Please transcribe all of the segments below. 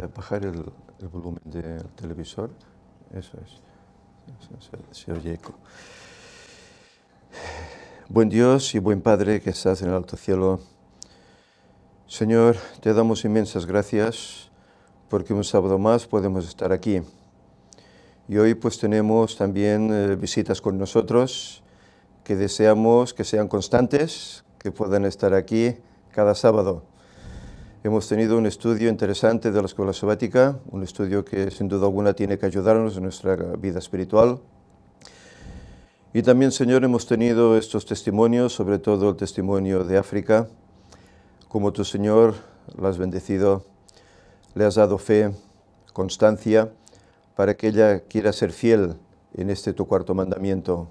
bajar el volumen del televisor. Eso es. Se oye eco. Buen Dios y buen Padre que estás en el alto cielo, Señor, te damos inmensas gracias porque un sábado más podemos estar aquí. Y hoy pues tenemos también visitas con nosotros que deseamos que sean constantes, que puedan estar aquí cada sábado. Hemos tenido un estudio interesante de la escuela sabática, un estudio que sin duda alguna tiene que ayudarnos en nuestra vida espiritual. Y también, Señor, hemos tenido estos testimonios, sobre todo el testimonio de África, como tu Señor la has bendecido, le has dado fe, constancia, para que ella quiera ser fiel en este tu cuarto mandamiento,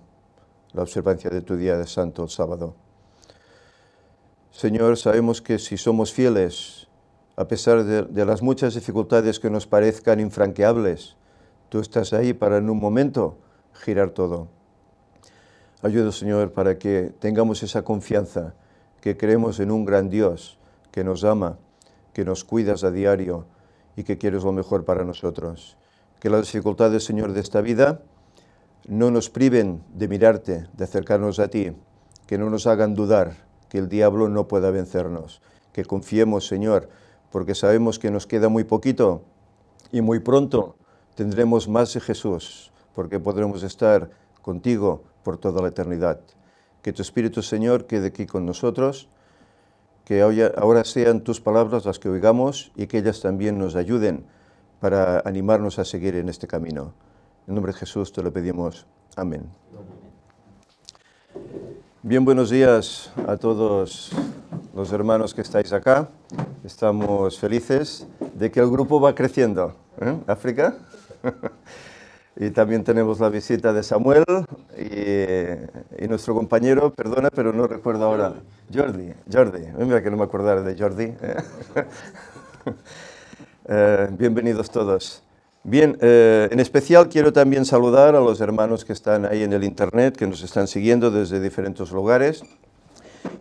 la observancia de tu día de santo, el sábado. Señor, sabemos que si somos fieles, a pesar de las muchas dificultades que nos parezcan infranqueables, tú estás ahí para en un momento girar todo. Ayuda, Señor, para que tengamos esa confianza, que creemos en un gran Dios que nos ama, que nos cuidas a diario y que quieres lo mejor para nosotros. Que las dificultades, Señor, de esta vida no nos priven de mirarte, de acercarnos a ti, que no nos hagan dudar, que el diablo no pueda vencernos, que confiemos, Señor, porque sabemos que nos queda muy poquito y muy pronto tendremos más de Jesús, porque podremos estar contigo por toda la eternidad. Que tu Espíritu, Señor, quede aquí con nosotros, que ahora sean tus palabras las que oigamos y que ellas también nos ayuden para animarnos a seguir en este camino. En nombre de Jesús te lo pedimos. Amén. Bien, buenos días a todos los hermanos que estáis acá. Estamos felices de que el grupo va creciendo. África. Y también tenemos la visita de Samuel y nuestro compañero, perdona, pero no recuerdo ahora. Jordi. Mira que no me acordara de Jordi. Bienvenidos todos. Bien, en especial quiero también saludar a los hermanos que están ahí en el internet, que nos están siguiendo desde diferentes lugares.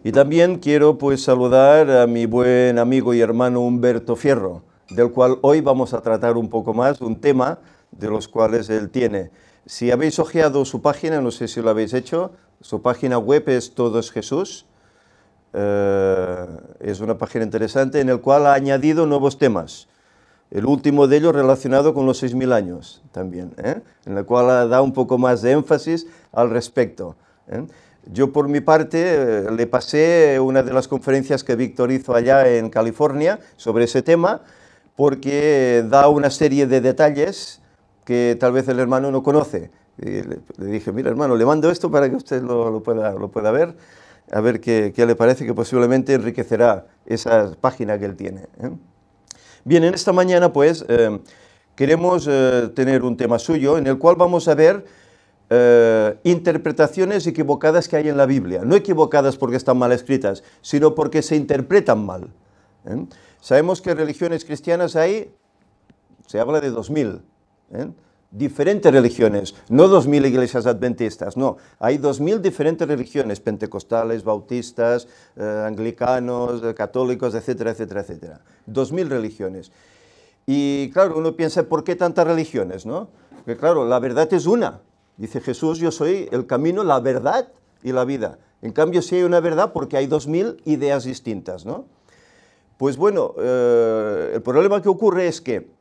Y también quiero pues saludar a mi buen amigo y hermano Humberto Fierro, del cual hoy vamos a tratar un poco más, un tema de los cuales él tiene. Si habéis ojeado su página, no sé si lo habéis hecho, su página web es Todo es Jesús. Es una página interesante en la cual ha añadido nuevos temas. El último de ellos relacionado con los 6.000 años también, en la cual da un poco más de énfasis al respecto. Yo por mi parte le pasé una de las conferencias que Víctor hizo allá en California sobre ese tema, porque da una serie de detalles que tal vez el hermano no conoce. Y le dije, mira hermano, le mando esto para que usted lo pueda ver, a ver qué le parece, que posiblemente enriquecerá esa página que él tiene. Bien, en esta mañana pues queremos tener un tema suyo en el cual vamos a ver interpretaciones equivocadas que hay en la Biblia. No equivocadas porque están mal escritas, sino porque se interpretan mal. Sabemos que religiones cristianas hay, se habla de 2000, diferentes religiones, no 2000 iglesias adventistas, no, hay 2000 diferentes religiones, pentecostales, bautistas, anglicanos, católicos, etcétera, etcétera, etcétera. 2000 religiones. Y claro, uno piensa, ¿por qué tantas religiones, no? Porque claro, la verdad es una. Dice Jesús, yo soy el camino, la verdad y la vida. En cambio, sí hay una verdad porque hay 2000 ideas distintas, ¿no? Pues bueno, el problema que ocurre es que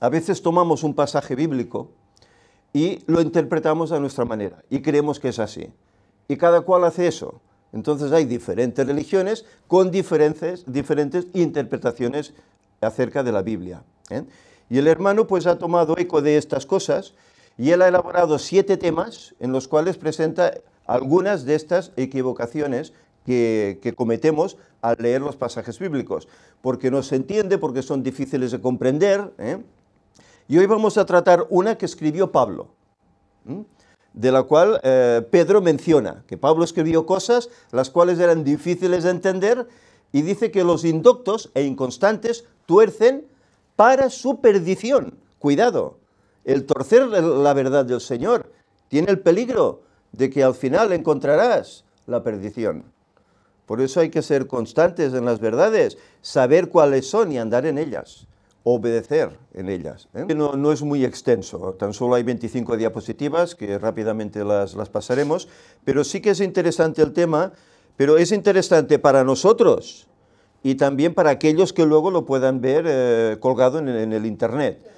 a veces tomamos un pasaje bíblico y lo interpretamos a nuestra manera y creemos que es así. Y cada cual hace eso. Entonces hay diferentes religiones con diferentes interpretaciones acerca de la Biblia. Y el hermano pues ha tomado eco de estas cosas y él ha elaborado 7 temas en los cuales presenta algunas de estas equivocaciones que cometemos al leer los pasajes bíblicos. Porque no se entiende, porque son difíciles de comprender, Y hoy vamos a tratar una que escribió Pablo, de la cual Pedro menciona que Pablo escribió cosas las cuales eran difíciles de entender y dice que los indoctos e inconstantes tuercen para su perdición. Cuidado, el torcer la verdad del Señor tiene el peligro de que al final encontrarás la perdición. Por eso hay que ser constantes en las verdades, saber cuáles son y andar en ellas. obedecer en ellas. No es muy extenso, tan solo hay 25 diapositivas que rápidamente las pasaremos, pero sí que es interesante el tema, pero es interesante para nosotros y también para aquellos que luego lo puedan ver colgado en el internet,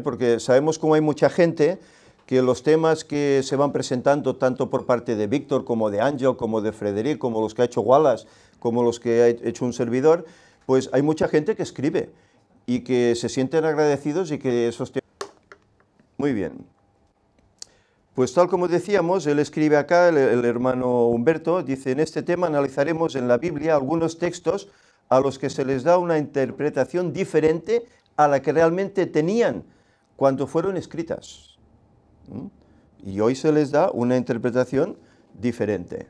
porque sabemos cómo hay mucha gente que los temas que se van presentando tanto por parte de Víctor como de Ángel, como de Frederic, como los que ha hecho Wallace, como los que ha hecho un servidor, pues hay mucha gente que escribe y que se sienten agradecidos y que esos temas... Muy bien. Pues tal como decíamos, él escribe acá, el hermano Humberto, dice, en este tema analizaremos en la Biblia algunos textos a los que se les da una interpretación diferente a la que realmente tenían cuando fueron escritas. Y hoy se les da una interpretación diferente.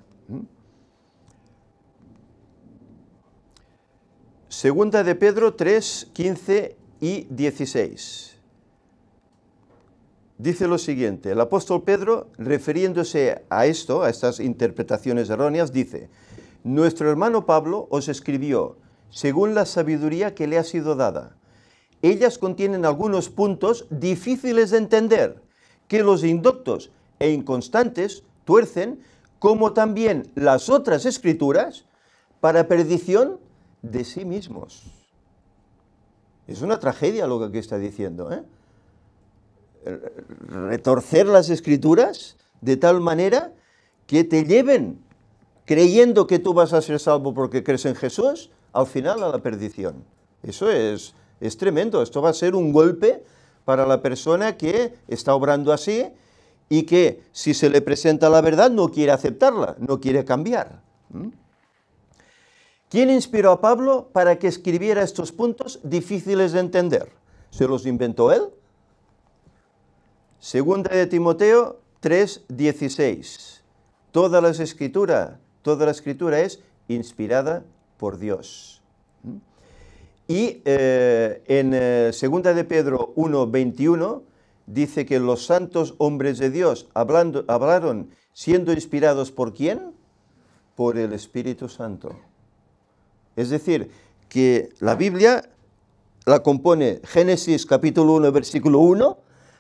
Segunda de Pedro 3, 15 y 16. Dice lo siguiente, el apóstol Pedro, refiriéndose a esto, a estas interpretaciones erróneas, dice, nuestro hermano Pablo os escribió según la sabiduría que le ha sido dada. Ellas contienen algunos puntos difíciles de entender, que los indoctos e inconstantes tuercen, como también las otras escrituras, para perdición de sí mismos. Es una tragedia lo que aquí está diciendo, retorcer las escrituras de tal manera que te lleven, creyendo que tú vas a ser salvo porque crees en Jesús, al final a la perdición. Eso es tremendo. Esto va a ser un golpe para la persona que está obrando así y que si se le presenta la verdad no quiere aceptarla, no quiere cambiar. ¿Quién inspiró a Pablo para que escribiera estos puntos difíciles de entender? ¿Se los inventó él? Segunda de Timoteo 3:16. Toda la escritura es inspirada por Dios. Y en segunda de Pedro 1:21 dice que los santos hombres de Dios hablaron siendo inspirados ¿por quién? Por el Espíritu Santo. Es decir, que la Biblia la compone Génesis capítulo 1, versículo 1,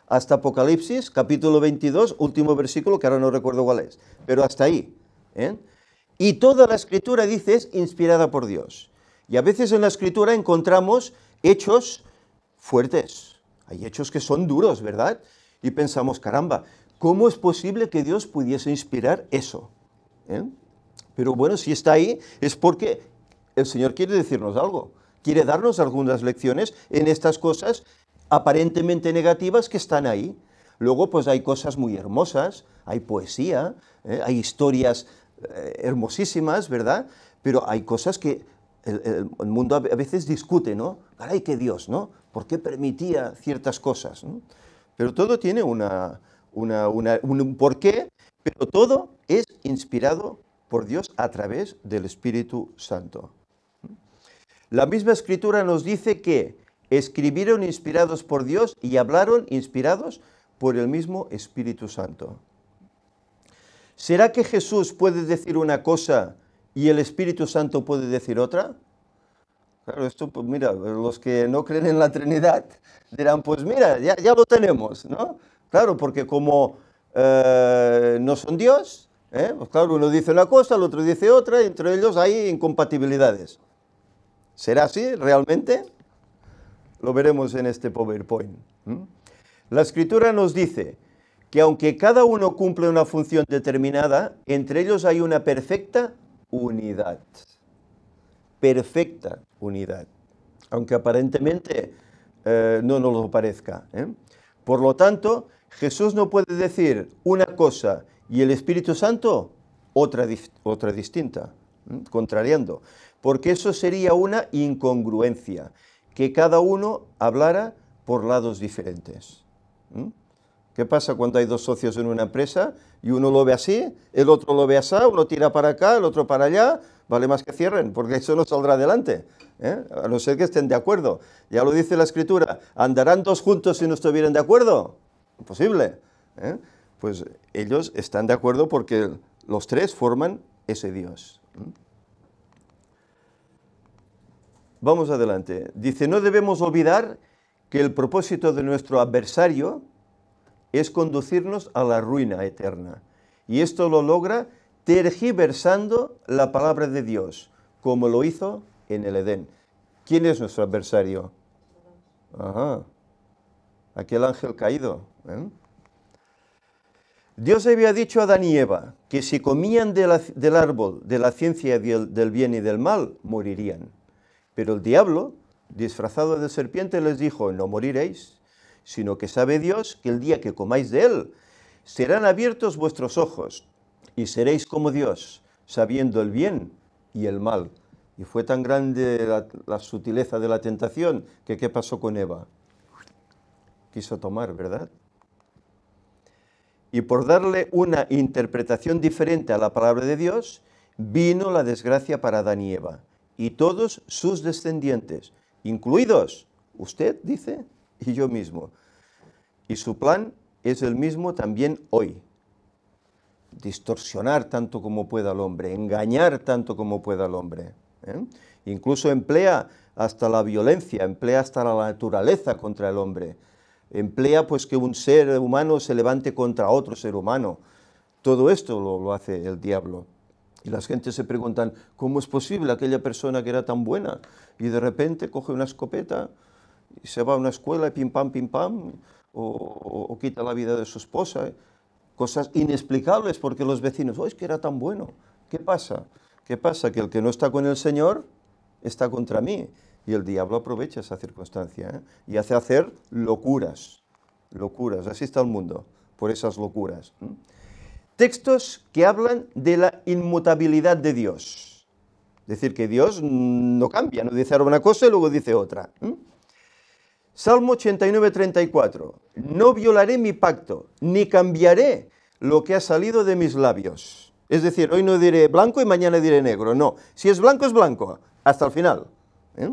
hasta Apocalipsis capítulo 22, último versículo, que ahora no recuerdo cuál es, pero hasta ahí. Y toda la escritura, dice, es inspirada por Dios. Y a veces en la escritura encontramos hechos fuertes. Hay hechos que son duros, ¿verdad? Y pensamos, caramba, ¿cómo es posible que Dios pudiese inspirar eso? Pero bueno, si está ahí es porque el Señor quiere decirnos algo. Quiere darnos algunas lecciones en estas cosas aparentemente negativas que están ahí. Luego, pues hay cosas muy hermosas, hay poesía, hay historias hermosísimas, ¿verdad? Pero hay cosas que el mundo a veces discute, ¿no? Caray, que Dios, ¿no? ¿Por qué permitía ciertas cosas? ¿No? Pero todo tiene un porqué, pero todo es inspirado por Dios a través del Espíritu Santo. La misma Escritura nos dice que escribieron inspirados por Dios y hablaron inspirados por el mismo Espíritu Santo. ¿Será que Jesús puede decir una cosa y el Espíritu Santo puede decir otra? Claro, esto, pues mira, los que no creen en la Trinidad dirán, pues mira, ya lo tenemos, ¿no? Claro, porque como no son Dios, pues claro, uno dice una cosa, el otro dice otra, y entre ellos hay incompatibilidades. ¿Será así realmente? Lo veremos en este PowerPoint. La Escritura nos dice que aunque cada uno cumple una función determinada, entre ellos hay una perfecta unidad. Perfecta unidad. Aunque aparentemente no nos lo parezca. Por lo tanto, Jesús no puede decir una cosa y el Espíritu Santo otra distinta, contrariando. Porque eso sería una incongruencia, que cada uno hablara por lados diferentes. ¿Qué pasa cuando hay dos socios en una empresa y uno lo ve así, el otro lo ve así, uno tira para acá, el otro para allá? Vale más que cierren, porque eso no saldrá adelante, a no ser que estén de acuerdo. Ya lo dice la Escritura, ¿andarán dos juntos si no estuvieran de acuerdo? Imposible. Pues ellos están de acuerdo porque los tres forman ese Dios. Vamos adelante. Dice, no debemos olvidar que el propósito de nuestro adversario es conducirnos a la ruina eterna. Y esto lo logra tergiversando la palabra de Dios, como lo hizo en el Edén. ¿Quién es nuestro adversario? Ajá, aquel ángel caído, ¿eh? Dios había dicho a Adán y Eva que si comían del árbol de la ciencia del bien y del mal, morirían. Pero el diablo, disfrazado de serpiente, les dijo, no moriréis, sino que sabe Dios que el día que comáis de él, serán abiertos vuestros ojos y seréis como Dios, sabiendo el bien y el mal. Y fue tan grande la sutileza de la tentación que ¿qué pasó con Eva? Quiso tomar, ¿verdad? Y por darle una interpretación diferente a la palabra de Dios, vino la desgracia para Adán y Eva y todos sus descendientes, incluidos usted, dice, y yo mismo. Y su plan es el mismo también hoy. Distorsionar tanto como pueda al hombre, engañar tanto como pueda al hombre, ¿eh? Incluso emplea hasta la violencia, emplea hasta la naturaleza contra el hombre. Emplea pues que un ser humano se levante contra otro ser humano. Todo esto lo hace el diablo. Y las gentes se preguntan, ¿cómo es posible aquella persona que era tan buena? Y de repente coge una escopeta y se va a una escuela y pim pam, o quita la vida de su esposa. Cosas inexplicables porque los vecinos, ¡oh, es que era tan bueno! ¿Qué pasa? ¿Qué pasa? Que el que no está con el Señor está contra mí. Y el diablo aprovecha esa circunstancia, ¿eh? Y hace hacer locuras, locuras. Así está el mundo, por esas locuras, ¿eh? Textos que hablan de la inmutabilidad de Dios. Es decir, que Dios no cambia, no dice ahora una cosa y luego dice otra, ¿eh? Salmo 89, 34. No violaré mi pacto, ni cambiaré lo que ha salido de mis labios. Es decir, hoy no diré blanco y mañana diré negro. No, si es blanco, hasta el final, ¿eh?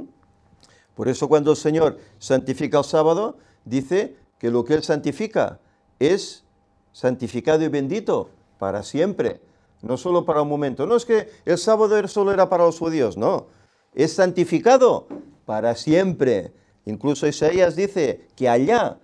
Por eso cuando el Señor santifica el sábado, dice que lo que Él santifica es santificado y bendito para siempre, no solo para un momento. No es que el sábado solo era para los judíos, no, es santificado para siempre. Incluso Isaías dice que allá,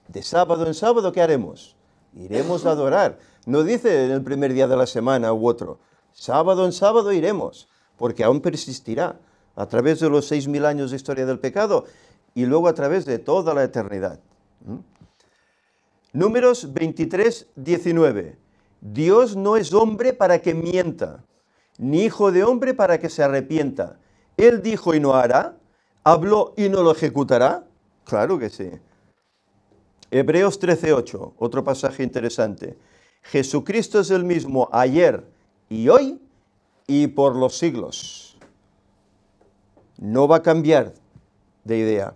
de sábado en sábado, ¿qué haremos? Iremos a adorar. No dice en el primer día de la semana u otro. Sábado en sábado iremos, porque aún persistirá a través de los 6.000 años de historia del pecado y luego a través de toda la eternidad. Números 23, 19. Dios no es hombre para que mienta, ni hijo de hombre para que se arrepienta. Él dijo y no hará, habló y no lo ejecutará. Claro que sí. Hebreos 13:8, otro pasaje interesante. Jesucristo es el mismo ayer y hoy y por los siglos. No va a cambiar de idea.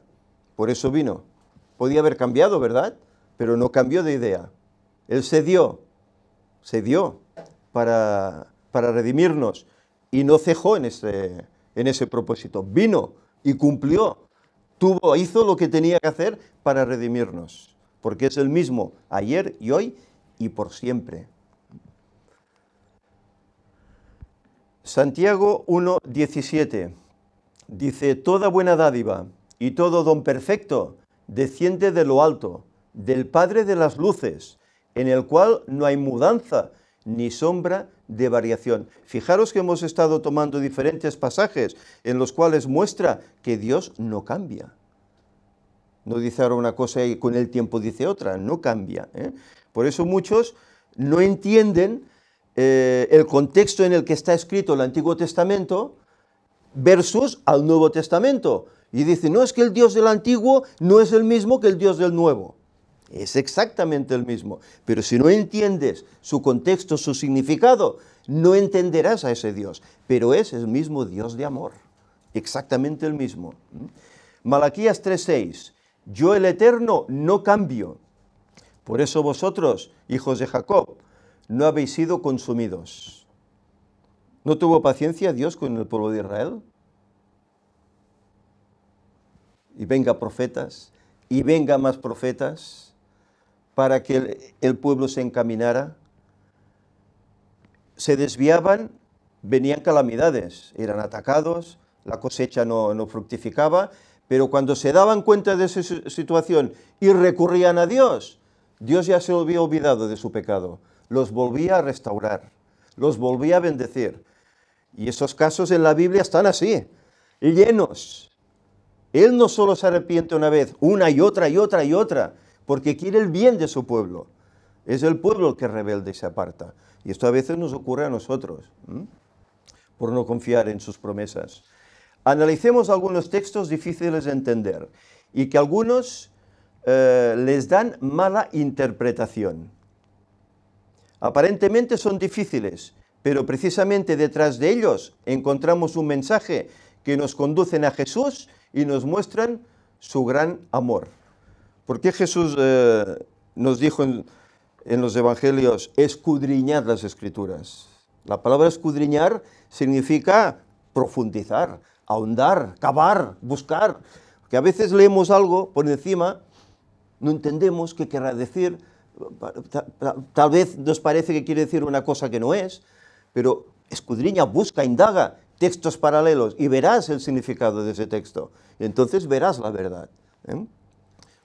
Por eso vino. Podía haber cambiado, ¿verdad? Pero no cambió de idea. Él se dio para redimirnos y no cejó en ese propósito. Vino y cumplió. Hizo lo que tenía que hacer para redimirnos. Porque es el mismo ayer y hoy y por siempre. Santiago 1:17 dice, toda buena dádiva y todo don perfecto desciende de lo alto, del Padre de las luces, en el cual no hay mudanza ni sombra de variación. Fijaros que hemos estado tomando diferentes pasajes en los cuales muestra que Dios no cambia. No dice ahora una cosa y con el tiempo dice otra, no cambia, ¿eh? Por eso muchos no entienden el contexto en el que está escrito el Antiguo Testamento versus al Nuevo Testamento. Y dicen, no, es que el Dios del Antiguo no es el mismo que el Dios del Nuevo. Es exactamente el mismo. Pero si no entiendes su contexto, su significado, no entenderás a ese Dios. Pero es el mismo Dios de amor. Exactamente el mismo. Malaquías 3:6. Yo el Eterno no cambio. Por eso vosotros, hijos de Jacob, no habéis sido consumidos. ¿No tuvo paciencia Dios con el pueblo de Israel? Y venga profetas, y venga más profetas, para que el pueblo se encaminara. Se desviaban, venían calamidades, eran atacados, la cosecha no fructificaba, Pero cuando se daban cuenta de esa situación y recurrían a Dios, Dios ya se había olvidado de su pecado. Los volvía a restaurar, los volvía a bendecir. Y esos casos en la Biblia están así, llenos. Él no solo se arrepiente una vez, una y otra y otra y otra, porque quiere el bien de su pueblo. Es el pueblo el que rebelde y se aparta. Y esto a veces nos ocurre a nosotros, por no confiar en sus promesas. Analicemos algunos textos difíciles de entender y que algunos les dan mala interpretación. Aparentemente son difíciles, pero precisamente detrás de ellos encontramos un mensaje que nos conducen a Jesús y nos muestran su gran amor. ¿Por qué Jesús nos dijo en los evangelios, escudriñad las Escrituras? La palabra escudriñar significa profundizar, ahondar, cavar, buscar. Que a veces leemos algo por encima, no entendemos qué querrá decir, tal vez nos parece que quiere decir una cosa que no es, pero escudriña, busca, indaga textos paralelos y verás el significado de ese texto. Y entonces verás la verdad.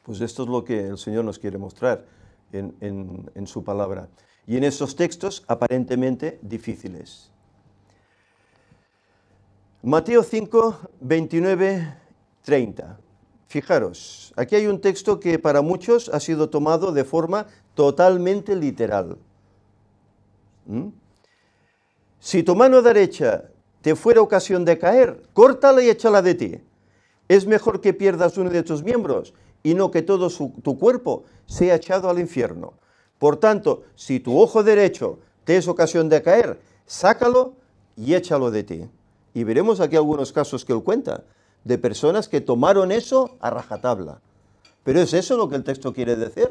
Pues esto es lo que el Señor nos quiere mostrar en su palabra. Y en esos textos aparentemente difíciles. Mateo 5, 29, 30. Fijaros, aquí hay un texto que para muchos ha sido tomado de forma totalmente literal. Si tu mano derecha te fuera ocasión de caer, córtala y échala de ti. Es mejor que pierdas uno de tus miembros y no que todo tu cuerpo sea echado al infierno. Por tanto, si tu ojo derecho te es ocasión de caer, sácalo y échalo de ti. Y veremos aquí algunos casos que él cuenta, de personas que tomaron eso a rajatabla. Pero ¿es eso lo que el texto quiere decir?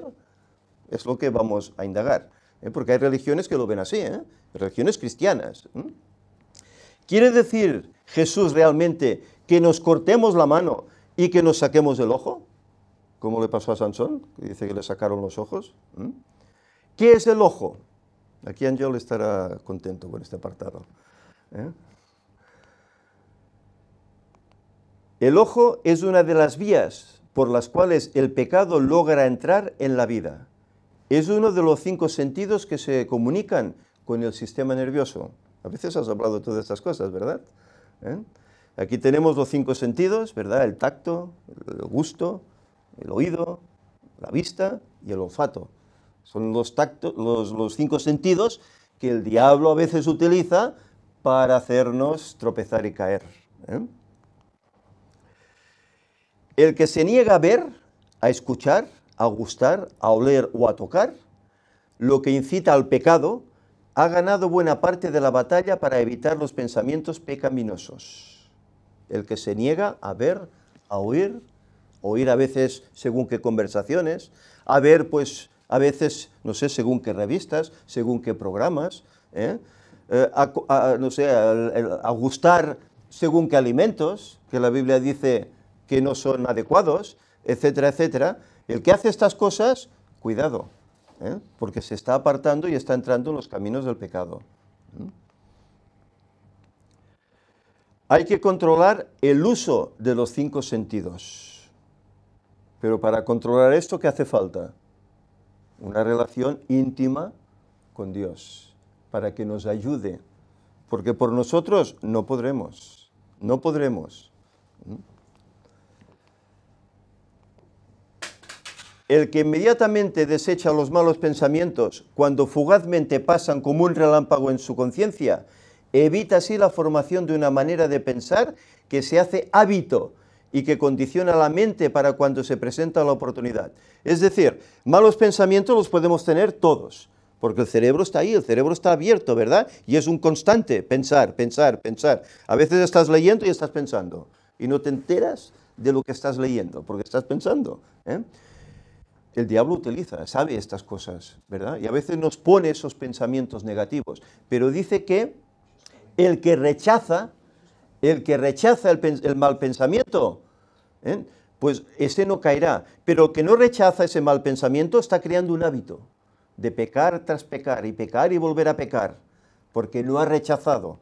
Es lo que vamos a indagar. Porque hay religiones que lo ven así, religiones cristianas. ¿Quiere decir Jesús realmente que nos cortemos la mano y que nos saquemos el ojo? Como le pasó a Sansón, que dice que le sacaron los ojos. ¿Qué es el ojo? Aquí Ángel estará contento con este apartado. El ojo es una de las vías por las cuales el pecado logra entrar en la vida. Es uno de los 5 sentidos que se comunican con el sistema nervioso. A veces has hablado de todas estas cosas, ¿verdad? Aquí tenemos los 5 sentidos, ¿verdad? El tacto, el gusto, el oído, la vista y el olfato. Son los 5 sentidos que el diablo a veces utiliza para hacernos tropezar y caer. El que se niega a ver, a escuchar, a gustar, a oler o a tocar, lo que incita al pecado, ha ganado buena parte de la batalla para evitar los pensamientos pecaminosos. El que se niega a ver, a oír a veces según qué conversaciones, a ver pues a veces, no sé, según qué revistas, según qué programas, a gustar según qué alimentos, que la Biblia dice que no son adecuados, etcétera, etcétera. El que hace estas cosas, cuidado, porque se está apartando y está entrando en los caminos del pecado. Hay que controlar el uso de los 5 sentidos. Pero para controlar esto, ¿qué hace falta? Una relación íntima con Dios, para que nos ayude. Porque por nosotros no podremos, no podremos. El que inmediatamente desecha los malos pensamientos cuando fugazmente pasan como un relámpago en su conciencia, evita así la formación de una manera de pensar que se hace hábito y que condiciona la mente para cuando se presenta la oportunidad. Es decir, malos pensamientos los podemos tener todos, porque el cerebro está ahí, el cerebro está abierto, ¿verdad? Y es un constante pensar, pensar, pensar. A veces estás leyendo y estás pensando, y no te enteras de lo que estás leyendo, porque estás pensando. El diablo sabe estas cosas, ¿verdad? Y a veces nos pone esos pensamientos negativos, pero dice que el que rechaza el mal pensamiento, pues ese no caerá. Pero el que no rechaza ese mal pensamiento está creando un hábito de pecar tras pecar y volver a pecar, porque no ha rechazado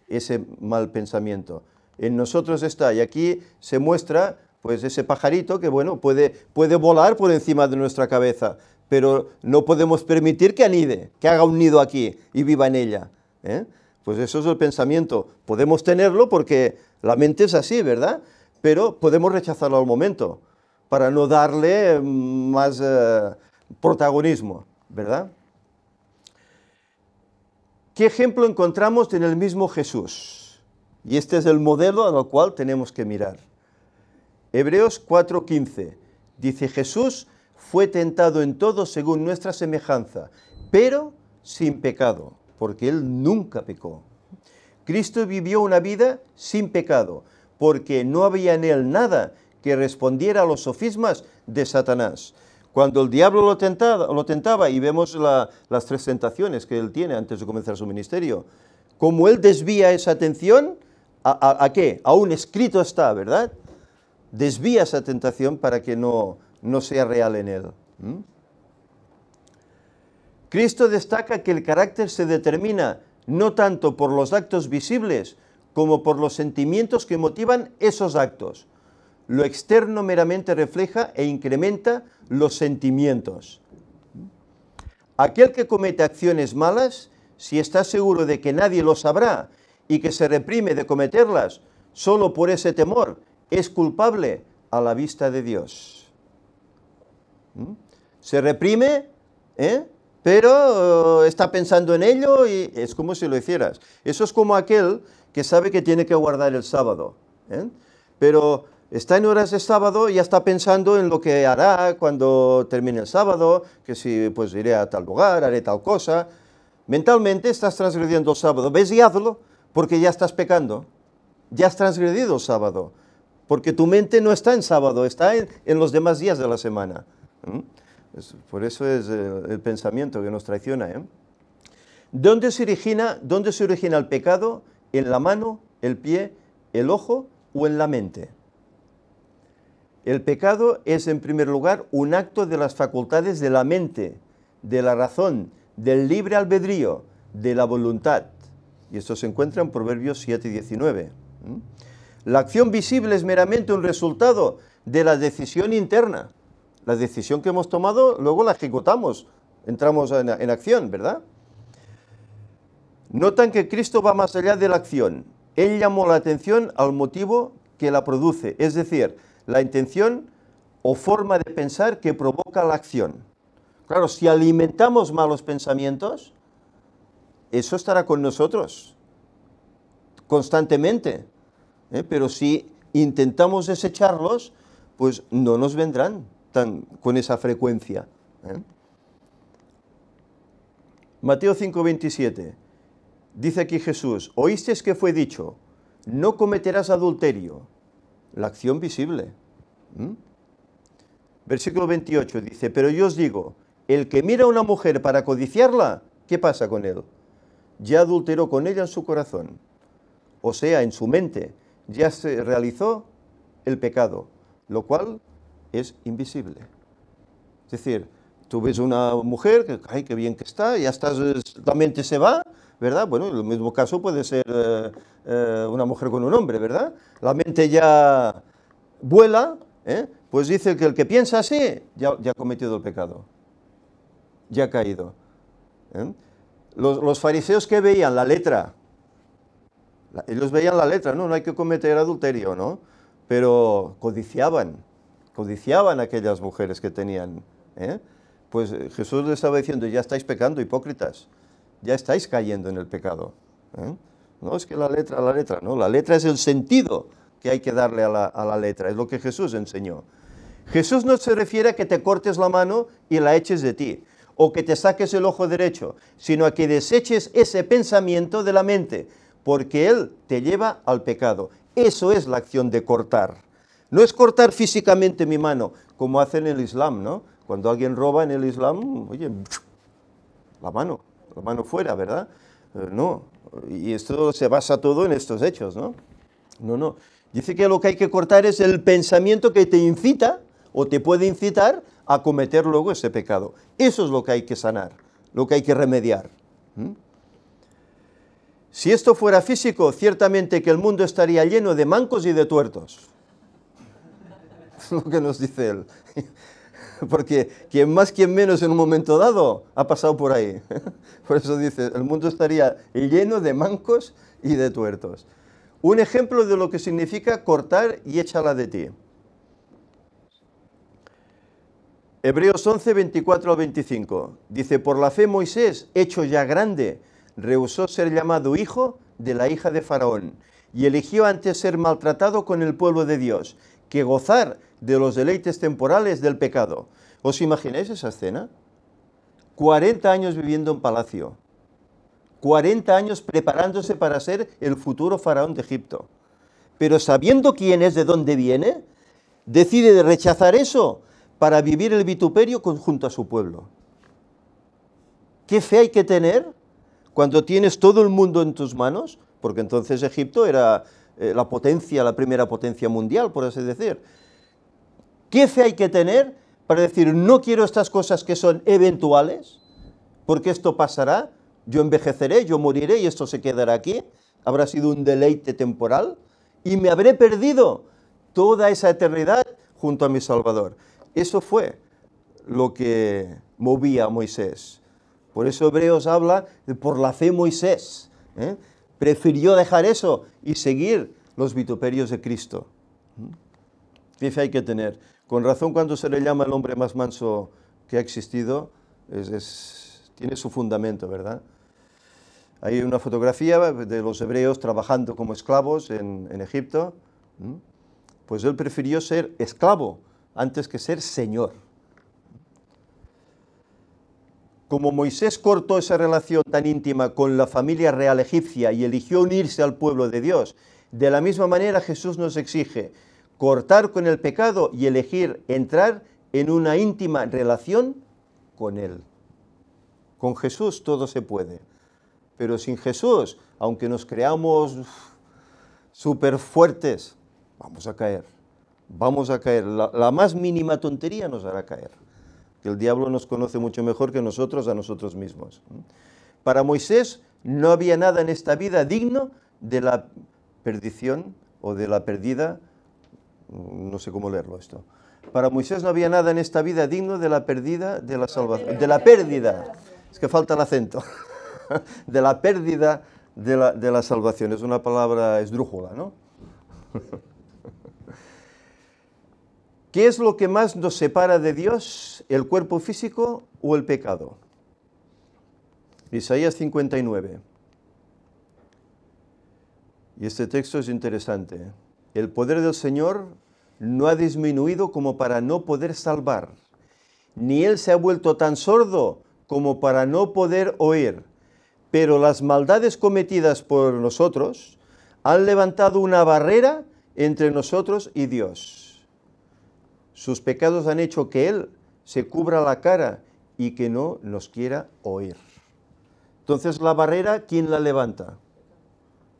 ese mal pensamiento. En nosotros está, y aquí se muestra pues ese pajarito que, bueno, puede volar por encima de nuestra cabeza, pero no podemos permitir que anide, que haga un nido aquí y viva en ella, ¿eh? Pues eso es el pensamiento. Podemos tenerlo porque la mente es así, ¿verdad? Pero podemos rechazarlo al momento para no darle más protagonismo, ¿verdad? ¿Qué ejemplo encontramos en el mismo Jesús? Y este es el modelo al cual tenemos que mirar. Hebreos 4:15 dice: Jesús fue tentado en todo según nuestra semejanza, pero sin pecado, porque Él nunca pecó. Cristo vivió una vida sin pecado, porque no había en Él nada que respondiera a los sofismas de Satanás. Cuando el diablo lo tentaba, y vemos las 3 tentaciones que Él tiene antes de comenzar su ministerio, como Él desvía esa atención, ¿a qué? A un escrito está, ¿verdad? Desvía esa tentación para que no sea real en Él. Cristo destaca que el carácter se determina no tanto por los actos visibles como por los sentimientos que motivan esos actos. Lo externo meramente refleja e incrementa los sentimientos. Aquel que comete acciones malas, si está seguro de que nadie lo sabrá y que se reprime de cometerlas solo por ese temor, es culpable a la vista de Dios. Se reprime, pero está pensando en ello y es como si lo hicieras. Eso es como aquel que sabe que tiene que guardar el sábado, pero está en horas de sábado y ya está pensando en lo que hará cuando termine el sábado, que si pues iré a tal lugar, haré tal cosa. Mentalmente estás transgrediendo el sábado. ¿Ves? Y hazlo, porque ya estás pecando. Ya has transgredido el sábado, porque tu mente no está en sábado, está en los demás días de la semana. Por eso es el pensamiento que nos traiciona. ¿Dónde se origina el pecado? ¿En la mano, el pie, el ojo o en la mente? El pecado es, en primer lugar, un acto de las facultades de la mente, de la razón, del libre albedrío, de la voluntad. Y esto se encuentra en Proverbios 7:19. La acción visible es meramente un resultado de la decisión interna. La decisión que hemos tomado, luego la ejecutamos, entramos en acción, ¿verdad? Notan que Cristo va más allá de la acción. Él llamó la atención al motivo que la produce, es decir, la intención o forma de pensar que provoca la acción. Claro, si alimentamos malos pensamientos, eso estará con nosotros constantemente. Pero si intentamos desecharlos, pues no nos vendrán con esa frecuencia. Mateo 5:27. Dice aquí Jesús: oísteis que fue dicho, no cometerás adulterio. La acción visible. Versículo 28 dice: pero yo os digo, el que mira a una mujer para codiciarla, ¿qué pasa con él? Ya adulteró con ella en su corazón. O sea, en su mente, ya se realizó el pecado, lo cual es invisible. Es decir, tú ves una mujer, que, ay, qué bien que está, ya estás, la mente se va, ¿verdad? Bueno, en el mismo caso puede ser una mujer con un hombre, ¿verdad? La mente ya vuela, pues dice que el que piensa así, ya ha cometido el pecado, ya ha caído. Los fariseos, ¿qué veían? La letra. Ellos veían la letra, no hay que cometer adulterio, ¿no? Pero codiciaban a aquellas mujeres que tenían. Pues Jesús les estaba diciendo: ya estáis pecando, hipócritas, ya estáis cayendo en el pecado. No es que la letra, no, la letra es el sentido que hay que darle a la letra, es lo que Jesús enseñó. Jesús no se refiere a que te cortes la mano y la eches de ti, o que te saques el ojo derecho, sino a que deseches ese pensamiento de la mente, porque él te lleva al pecado. Eso es la acción de cortar. No es cortar físicamente mi mano, como hacen en el Islam, ¿no? Cuando alguien roba en el Islam, oye, la mano fuera, ¿verdad? No, y esto se basa todo en estos hechos, ¿no? No. Dice que lo que hay que cortar es el pensamiento que te incita o te puede incitar a cometer luego ese pecado. Eso es lo que hay que sanar, lo que hay que remediar. Si esto fuera físico, ciertamente que el mundo estaría lleno de mancos y de tuertos. lo que nos dice él. Porque quien más, quien menos en un momento dado ha pasado por ahí. Por eso dice, el mundo estaría lleno de mancos y de tuertos. Un ejemplo de lo que significa cortar y échala de ti. Hebreos 11, 24 al 25. Dice, por la fe Moisés, hecho ya grande, rehusó ser llamado hijo de la hija de Faraón y eligió antes ser maltratado con el pueblo de Dios que gozar de los deleites temporales del pecado. ¿Os imagináis esa escena? 40 años viviendo en palacio. 40 años preparándose para ser el futuro faraón de Egipto. Pero sabiendo quién es, de dónde viene, decide de rechazar eso para vivir el vituperio junto a su pueblo. ¿Qué fe hay que tener cuando tienes todo el mundo en tus manos? Porque entonces Egipto era la potencia, la primera potencia mundial, por así decir. ¿Qué fe hay que tener para decir, no quiero estas cosas que son eventuales, porque esto pasará, yo envejeceré, yo moriré y esto se quedará aquí, habrá sido un deleite temporal, y me habré perdido toda esa eternidad junto a mi Salvador? Eso fue lo que movía a Moisés. Por eso Hebreos habla de por la fe Moisés, prefirió dejar eso y seguir los vituperios de Cristo. ¿Qué fe hay que tener? Con razón, cuando se le llama el hombre más manso que ha existido, tiene su fundamento, ¿verdad? Hay una fotografía de los hebreos trabajando como esclavos en Egipto. Pues él prefirió ser esclavo antes que ser señor. Como Moisés cortó esa relación tan íntima con la familia real egipcia y eligió unirse al pueblo de Dios, de la misma manera Jesús nos exige cortar con el pecado y elegir entrar en una íntima relación con Él. Con Jesús todo se puede, pero sin Jesús, aunque nos creamos súper fuertes, vamos a caer. Vamos a caer. La más mínima tontería nos hará caer. Que el diablo nos conoce mucho mejor que nosotros a nosotros mismos. Para Moisés no había nada en esta vida digno de la perdición o de la perdida, no sé cómo leerlo esto. Para Moisés no había nada en esta vida digno de la pérdida de la salvación, de la pérdida, es que falta el acento, de la pérdida de la salvación. Es una palabra esdrújula, ¿no? ¿Qué es lo que más nos separa de Dios, el cuerpo físico o el pecado? Isaías 59. Y este texto es interesante. El poder del Señor no ha disminuido como para no poder salvar, ni Él se ha vuelto tan sordo como para no poder oír. Pero las maldades cometidas por nosotros han levantado una barrera entre nosotros y Dios. Sus pecados han hecho que Él se cubra la cara y que no nos quiera oír. Entonces la barrera, ¿quién la levanta?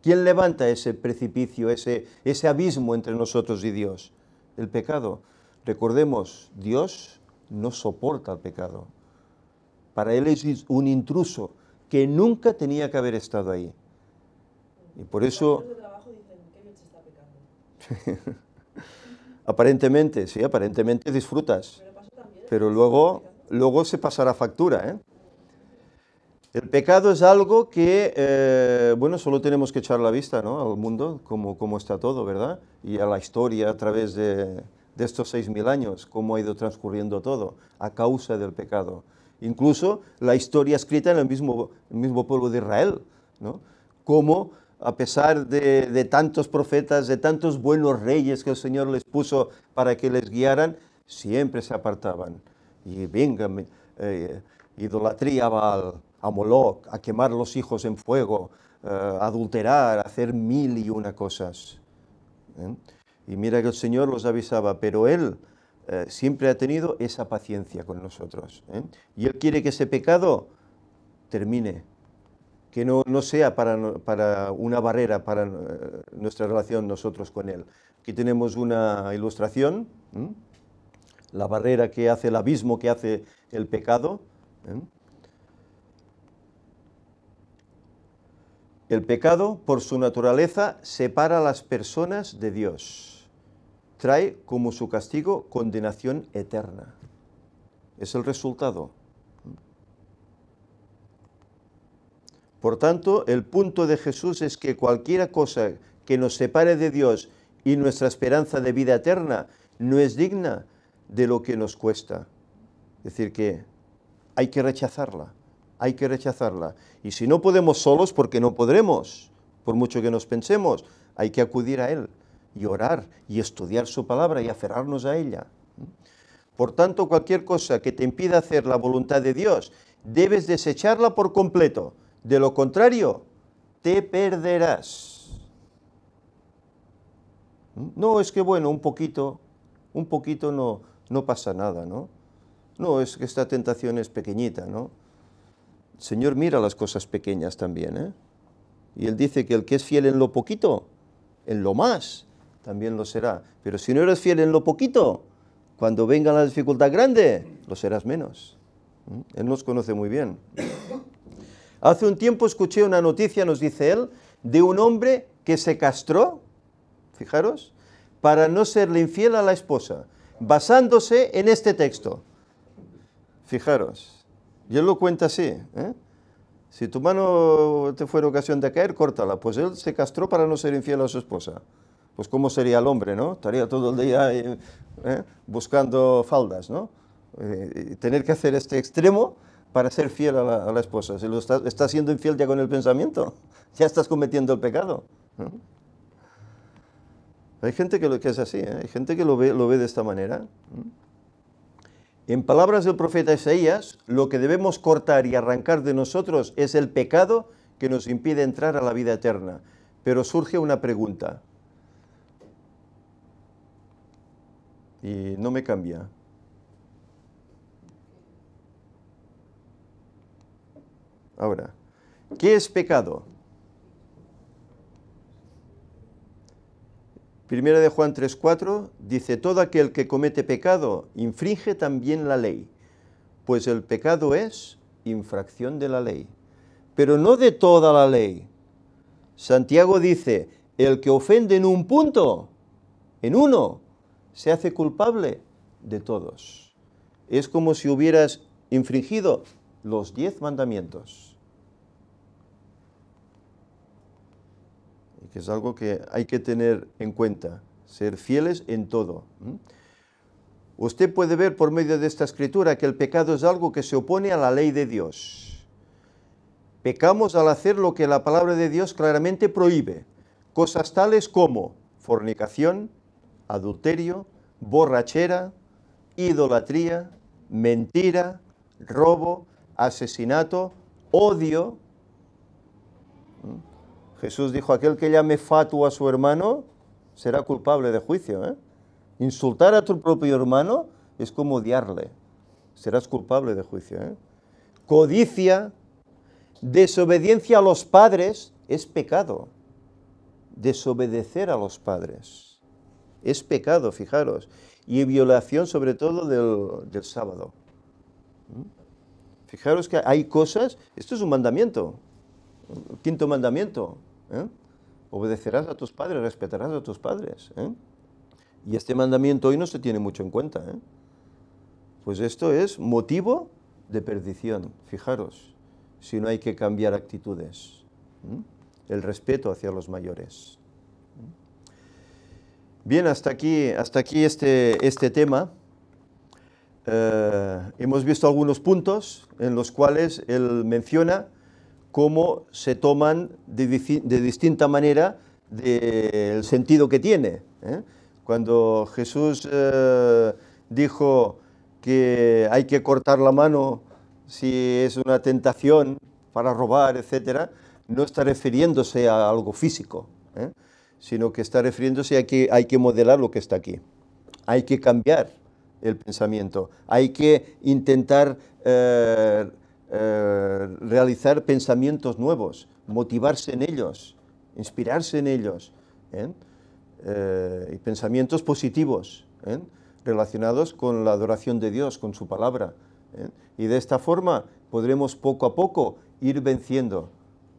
¿Quién levanta ese precipicio, ese abismo entre nosotros y Dios? El pecado. Recordemos, Dios no soporta el pecado. Para Él es un intruso que nunca tenía que haber estado ahí. Y por eso... Aparentemente, sí, aparentemente disfrutas, pero luego se pasará factura, ¿eh? El pecado es algo que, bueno, solo tenemos que echar la vista, ¿no?, al mundo, cómo está todo, ¿verdad? Y a la historia a través de estos 6000 años, cómo ha ido transcurriendo todo a causa del pecado. Incluso la historia escrita en el mismo pueblo de Israel, ¿no? Cómo, a pesar de tantos profetas, de tantos buenos reyes que el Señor les puso para que les guiaran, siempre se apartaban. Y vengan, idolatría a Baal, a Moloch, a quemar los hijos en fuego, a adulterar, a hacer 1001 cosas. Y mira que el Señor los avisaba, pero Él siempre ha tenido esa paciencia con nosotros. Y Él quiere que ese pecado termine, que no sea para una barrera para nuestra relación nosotros con Él. Aquí tenemos una ilustración, la barrera que hace, el abismo que hace el pecado. El pecado, por su naturaleza, separa a las personas de Dios. trae como su castigo condenación eterna. Es el resultado. Por tanto, el punto de Jesús es que cualquier cosa que nos separe de Dios y nuestra esperanza de vida eterna no es digna de lo que nos cuesta. Es decir, que hay que rechazarla, hay que rechazarla. Y si no podemos solos, porque no podremos, por mucho que nos pensemos, hay que acudir a Él y orar y estudiar su palabra y aferrarnos a ella. Por tanto, cualquier cosa que te impida hacer la voluntad de Dios, debes desecharla por completo. De lo contrario, te perderás. No, es que bueno, un poquito no pasa nada, ¿no? No, es que esta tentación es pequeñita, ¿no? El Señor mira las cosas pequeñas también, ¿eh? Y Él dice que el que es fiel en lo poquito, en lo más, también lo será. Pero si no eres fiel en lo poquito, cuando venga la dificultad grande, lo serás menos. Él nos conoce muy bien. Hace un tiempo escuché una noticia, nos dice él, de un hombre que se castró, fijaros, para no serle infiel a la esposa, basándose en este texto. Fijaros, y él lo cuenta así, ¿eh? Si tu mano te fuera ocasión de caer, córtala. Pues él se castró para no ser infiel a su esposa. Pues cómo sería el hombre, ¿no? Estaría todo el día buscando faldas, ¿no? Tener que hacer este extremo para ser fiel a la esposa. Si lo estás siendo infiel ya con el pensamiento, ya estás cometiendo el pecado, ¿no? Hay gente que es así, ¿eh? Hay gente que lo ve de esta manera. En palabras del profeta Isaías, lo que debemos cortar y arrancar de nosotros es el pecado que nos impide entrar a la vida eterna. Pero surge una pregunta. Y no me cambia. Ahora, ¿qué es pecado? Primera de Juan 3:4 dice, todo aquel que comete pecado infringe también la ley, pues el pecado es infracción de la ley, pero no de toda la ley. Santiago dice, el que ofende en un punto, en uno, se hace culpable de todos. Es como si hubieras infringido los 10 mandamientos. Que es algo que hay que tener en cuenta, ser fieles en todo. Usted puede ver por medio de esta escritura que el pecado es algo que se opone a la ley de Dios. Pecamos al hacer lo que la palabra de Dios claramente prohíbe, cosas tales como fornicación, adulterio, borrachera, idolatría, mentira, robo, asesinato, odio. Jesús dijo, aquel que llame fatuo a su hermano será culpable de juicio, ¿eh? Insultar a tu propio hermano es como odiarle. Serás culpable de juicio, ¿eh? Codicia, desobediencia a los padres es pecado. Desobedecer a los padres es pecado, fijaros. Y violación sobre todo del sábado. Fijaros que hay cosas, esto es un mandamiento, el 5.º mandamiento. Obedecerás a tus padres, respetarás a tus padres. Y este mandamiento hoy no se tiene mucho en cuenta. Pues esto es motivo de perdición, fijaros, si no hay que cambiar actitudes. El respeto hacia los mayores. Bien, hasta aquí este tema. Hemos visto algunos puntos en los cuales él menciona cómo se toman de distinta manera el sentido que tiene. Cuando Jesús dijo que hay que cortar la mano si es una tentación para robar, etc., no está refiriéndose a algo físico, sino que está refiriéndose a que hay que modelar lo que está aquí. Hay que cambiar el pensamiento, hay que intentar realizar pensamientos nuevos, motivarse en ellos, inspirarse en ellos, y pensamientos positivos, relacionados con la adoración de Dios, con su palabra. Y de esta forma podremos poco a poco ir venciendo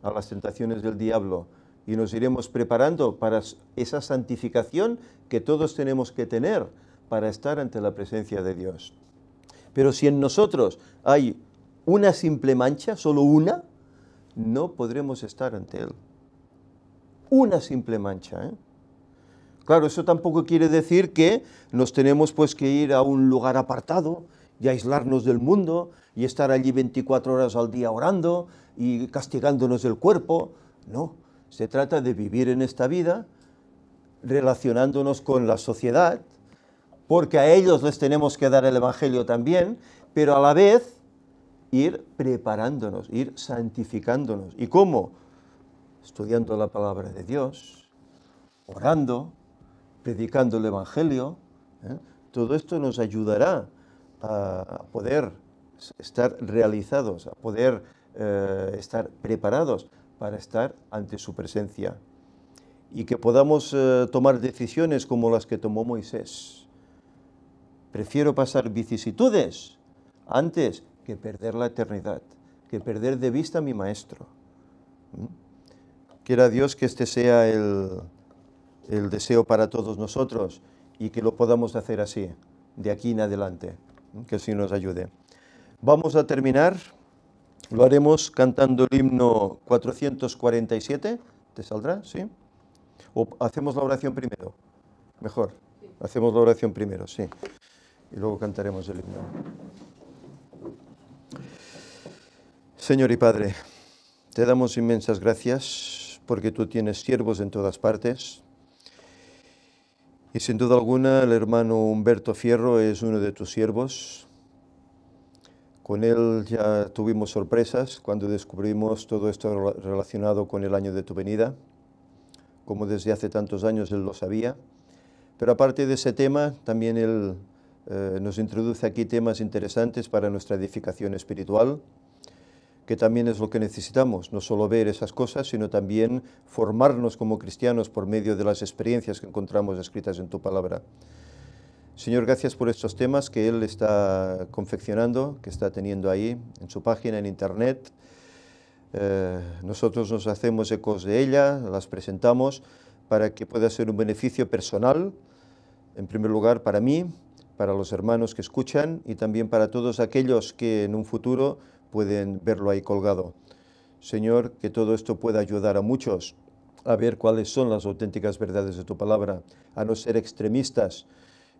a las tentaciones del diablo y nos iremos preparando para esa santificación que todos tenemos que tener para estar ante la presencia de Dios. Pero si en nosotros hay una simple mancha, solo una, no podremos estar ante Él. Una simple mancha, ¿eh? Claro, eso tampoco quiere decir que nos tenemos pues que ir a un lugar apartado y aislarnos del mundo y estar allí 24 horas al día orando y castigándonos el cuerpo. No, se trata de vivir en esta vida relacionándonos con la sociedad, porque a ellos les tenemos que dar el Evangelio también, pero a la vez ir preparándonos, ir santificándonos. ¿Y cómo? Estudiando la palabra de Dios, orando, predicando el Evangelio. Todo esto nos ayudará a poder estar realizados, a poder estar preparados para estar ante su presencia. Y que podamos tomar decisiones como las que tomó Moisés. Prefiero pasar vicisitudes antes que perder la eternidad, que perder de vista a mi Maestro. Quiera Dios que este sea el deseo para todos nosotros y que lo podamos hacer así, de aquí en adelante. Que el Señor nos ayude. Vamos a terminar, lo haremos cantando el himno 447, ¿te saldrá? ¿Sí? ¿O hacemos la oración primero? Mejor, hacemos la oración primero, sí. Y luego cantaremos el himno. Señor y Padre, te damos inmensas gracias porque tú tienes siervos en todas partes. Y sin duda alguna el hermano Humberto Fierro es uno de tus siervos. Con él ya tuvimos sorpresas cuando descubrimos todo esto relacionado con el año de tu venida, como desde hace tantos años él lo sabía. Pero aparte de ese tema, también él nos introduce aquí temas interesantes para nuestra edificación espiritual, que también es lo que necesitamos, no solo ver esas cosas, sino también formarnos como cristianos por medio de las experiencias que encontramos escritas en tu palabra. Señor, gracias por estos temas que Él está confeccionando, que está teniendo ahí en su página en internet. Nosotros nos hacemos ecos de ella, las presentamos para que pueda ser un beneficio personal, en primer lugar para mí, para los hermanos que escuchan y también para todos aquellos que en un futuro pueden verlo ahí colgado. Señor, que todo esto pueda ayudar a muchos a ver cuáles son las auténticas verdades de tu palabra, a no ser extremistas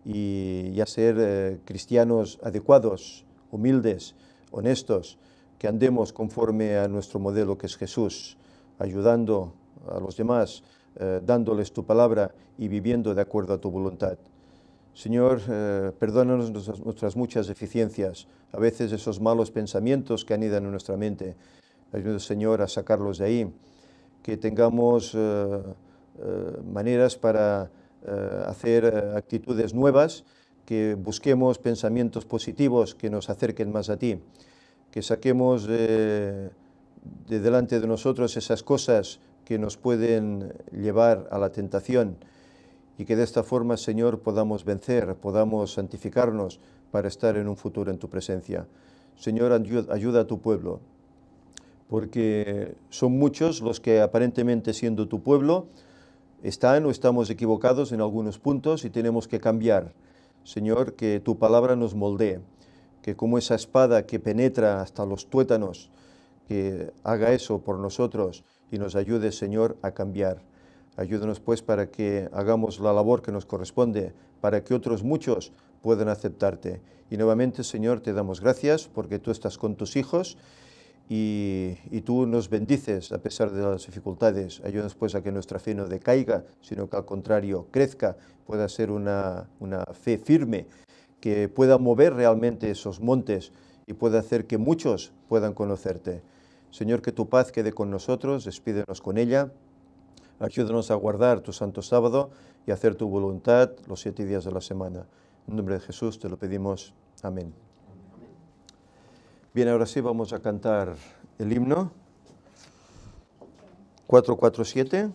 y a ser cristianos adecuados, humildes, honestos, que andemos conforme a nuestro modelo que es Jesús, ayudando a los demás, dándoles tu palabra y viviendo de acuerdo a tu voluntad. Señor, perdónanos nuestras muchas deficiencias, a veces esos malos pensamientos que anidan en nuestra mente. Ayúdanos, Señor, a sacarlos de ahí, que tengamos maneras para hacer actitudes nuevas, que busquemos pensamientos positivos que nos acerquen más a ti, que saquemos de delante de nosotros esas cosas que nos pueden llevar a la tentación, y que de esta forma, Señor, podamos vencer, podamos santificarnos para estar en un futuro en tu presencia. Señor, ayuda a tu pueblo, porque son muchos los que aparentemente siendo tu pueblo están o estamos equivocados en algunos puntos y tenemos que cambiar. Señor, que tu palabra nos moldee, que como esa espada que penetra hasta los tuétanos, que haga eso por nosotros y nos ayude, Señor, a cambiar. Ayúdanos pues para que hagamos la labor que nos corresponde, para que otros muchos puedan aceptarte. Y nuevamente, Señor, te damos gracias porque tú estás con tus hijos y tú nos bendices a pesar de las dificultades. Ayúdanos pues a que nuestra fe no decaiga, sino que al contrario crezca, pueda ser una fe firme, que pueda mover realmente esos montes y pueda hacer que muchos puedan conocerte. Señor, que tu paz quede con nosotros, despídenos con ella. Ayúdanos a guardar tu santo sábado y hacer tu voluntad los 7 días de la semana. En nombre de Jesús te lo pedimos. Amén. Bien, ahora sí vamos a cantar el himno 447.